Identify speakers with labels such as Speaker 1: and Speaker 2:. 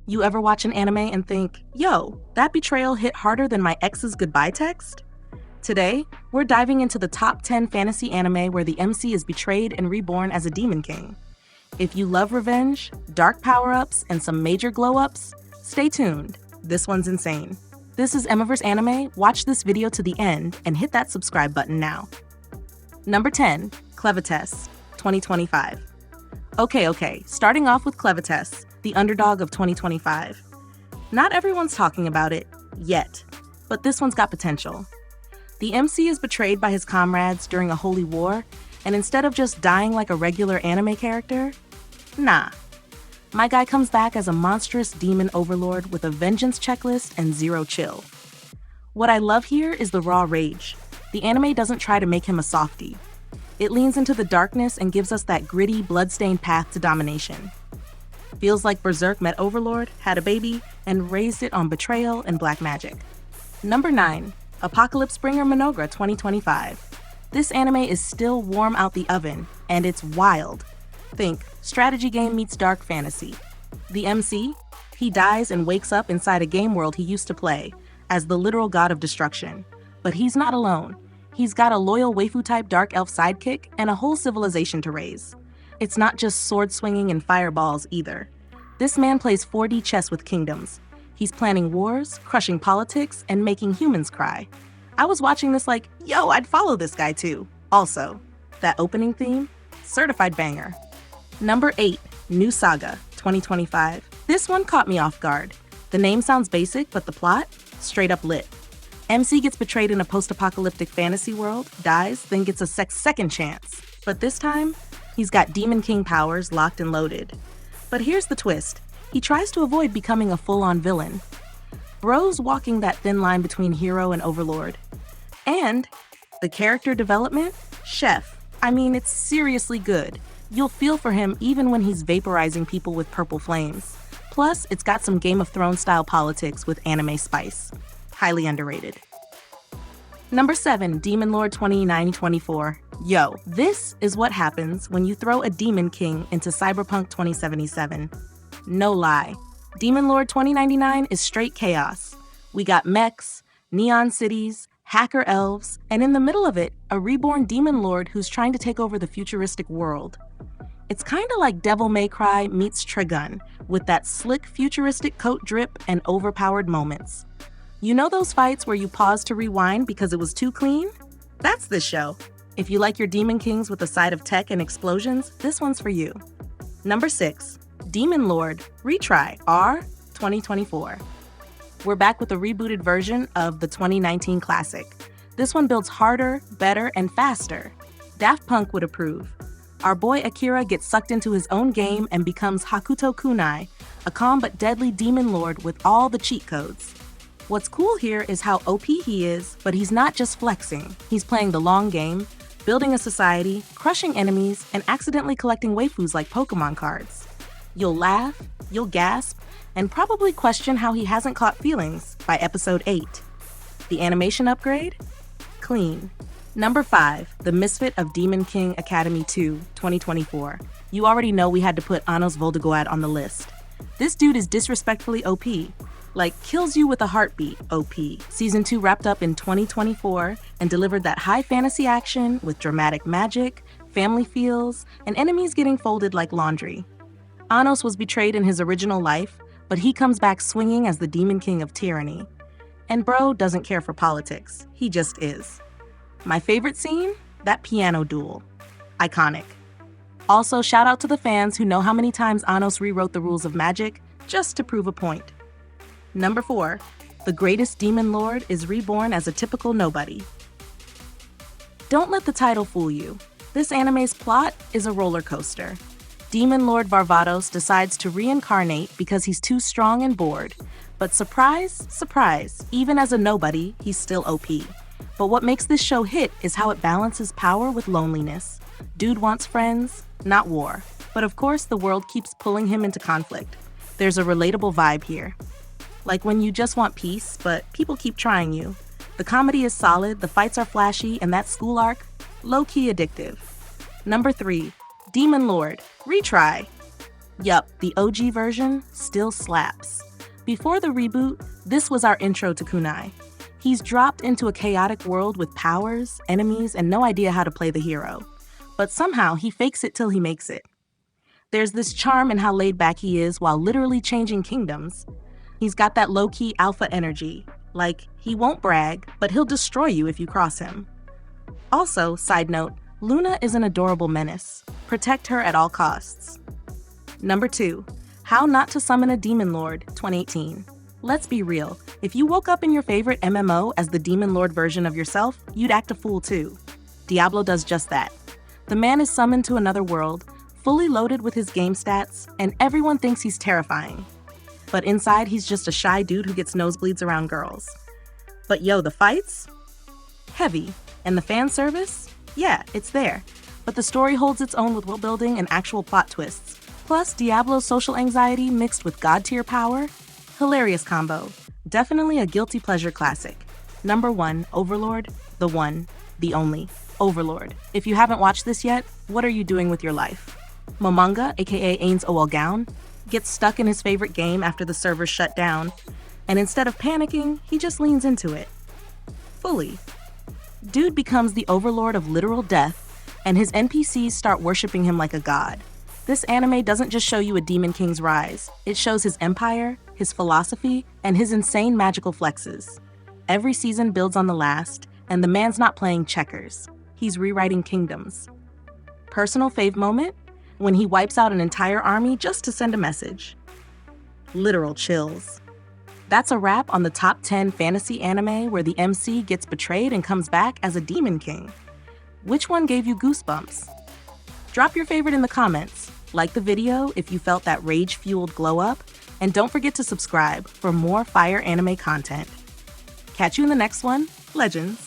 Speaker 1: You ever watch an anime and think, yo, that betrayal hit harder than my ex's goodbye text? Today, we're diving into the top 10 fantasy anime where the MC is betrayed and reborn as a demon king. If you love revenge, dark power-ups, and some major glow-ups, stay tuned. This one's insane. This is Emiverse Anime. Watch this video to the end and hit that subscribe button now. Number 10, Clevatess, 2025. Okay, starting off with Clevatess, the underdog of 2025. Not everyone's talking about it, yet, but this one's got potential. The MC is betrayed by his comrades during a holy war, and instead of just dying like a regular anime character, nah. My guy comes back as a monstrous demon overlord with a vengeance checklist and zero chill. What I love here is the raw rage. The anime doesn't try to make him a softie. It leans into the darkness and gives us that gritty, bloodstained path to domination. Feels like Berserk met Overlord, had a baby, and raised it on betrayal and black magic. Number 9, Bringer Mynoghra 2025. This anime is still warm out the oven, and it's wild. Think, strategy game meets dark fantasy. The MC? He dies and wakes up inside a game world he used to play, as the literal god of destruction. But he's not alone. He's got a loyal waifu-type dark elf sidekick and a whole civilization to raise. It's not just sword swinging and fireballs either. This man plays 4D chess with kingdoms. He's planning wars, crushing politics, and making humans cry. I was watching this like, yo, I'd follow this guy too. Also, that opening theme? Certified banger. Number 8, New Saga, 2025. This one caught me off guard. The name sounds basic, but the plot? Straight up lit. MC gets betrayed in a post-apocalyptic fantasy world, dies, then gets a second chance. But this time, he's got Demon King powers locked and loaded. But here's the twist. He tries to avoid becoming a full-on villain. Bro's walking that thin line between hero and overlord. And the character development? Chef. I mean, it's seriously good. You'll feel for him even when he's vaporizing people with purple flames. Plus, it's got some Game of Thrones style politics with anime spice. Highly underrated. Number 7, Demon Lord 2924. Yo, this is what happens when you throw a Demon King into Cyberpunk 2077. No lie. Demon Lord 2099 is straight chaos. We got mechs, neon cities, hacker elves, and in the middle of it, a reborn Demon Lord who's trying to take over the futuristic world. It's kinda like Devil May Cry meets Trigun, with that slick futuristic coat drip and overpowered moments. You know those fights where you pause to rewind because it was too clean? That's this show. If you like your Demon Kings with a side of tech and explosions, this one's for you. Number 6, Demon Lord Retry R 2024. We're back with a rebooted version of the 2019 classic. This one builds harder, better, and faster. Daft Punk would approve. Our boy Akira gets sucked into his own game and becomes Hakuto Kunai, a calm but deadly demon lord with all the cheat codes. What's cool here is how OP he is, but he's not just flexing. He's playing the long game, building a society, crushing enemies, and accidentally collecting waifus like Pokemon cards. You'll laugh, you'll gasp, and probably question how he hasn't caught feelings by episode 8. The animation upgrade? Clean. Number 5, The Misfit of Demon King Academy 2, 2024. You already know we had to put Anos Voldegoad on the list. This dude is disrespectfully OP. Like, kills you with a heartbeat, OP. Season 2 wrapped up in 2024 and delivered that high fantasy action with dramatic magic, family feels, and enemies getting folded like laundry. Anos was betrayed in his original life, but he comes back swinging as the Demon King of Tyranny. And bro doesn't care for politics. He just is. My favorite scene? That piano duel. Iconic. Also, shout out to the fans who know how many times Anos rewrote the rules of magic just to prove a point. Number 4, the greatest demon lord is reborn as a typical nobody. Don't let the title fool you. This anime's plot is a roller coaster. Demon Lord Varvatos decides to reincarnate because he's too strong and bored. But surprise, surprise, even as a nobody, he's still OP. But what makes this show hit is how it balances power with loneliness. Dude wants friends, not war. But of course, the world keeps pulling him into conflict. There's a relatable vibe here. Like when you just want peace, but people keep trying you. The comedy is solid, the fights are flashy, and that school arc, low-key addictive. Number 3, Demon Lord Retry. Yup, the OG version still slaps. Before the reboot, this was our intro to Kunai. He's dropped into a chaotic world with powers, enemies, and no idea how to play the hero. But somehow he fakes it till he makes it. There's this charm in how laid back he is while literally changing kingdoms. He's got that low-key alpha energy. Like, he won't brag, but he'll destroy you if you cross him. Also, side note, Luna is an adorable menace. Protect her at all costs. Number 2. How Not to Summon a Demon Lord, 2018. Let's be real, if you woke up in your favorite MMO as the Demon Lord version of yourself, you'd act a fool too. Diablo does just that. The man is summoned to another world, fully loaded with his game stats, and everyone thinks he's terrifying. But inside, he's just a shy dude who gets nosebleeds around girls. But yo, the fights? Heavy. And the fan service? Yeah, it's there. But the story holds its own with world building and actual plot twists. Plus, Diablo's social anxiety mixed with god-tier power? Hilarious combo. Definitely a guilty pleasure classic. Number 1, Overlord, the one, the only, Overlord. If you haven't watched this yet, what are you doing with your life? Momonga, aka Ains Owelgown, gets stuck in his favorite game after the servers shut down, and instead of panicking, he just leans into it. Fully. Dude becomes the overlord of literal death, and his NPCs start worshipping him like a god. This anime doesn't just show you a demon king's rise, it shows his empire, his philosophy, and his insane magical flexes. Every season builds on the last, and the man's not playing checkers. He's rewriting kingdoms. Personal fave moment? When he wipes out an entire army just to send a message. Literal chills. That's a wrap on the top 10 fantasy anime where the MC gets betrayed and comes back as a demon king. Which one gave you goosebumps? Drop your favorite in the comments. Like the video if you felt that rage-fueled glow up, and don't forget to subscribe for more fire anime content. Catch you in the next one, Legends.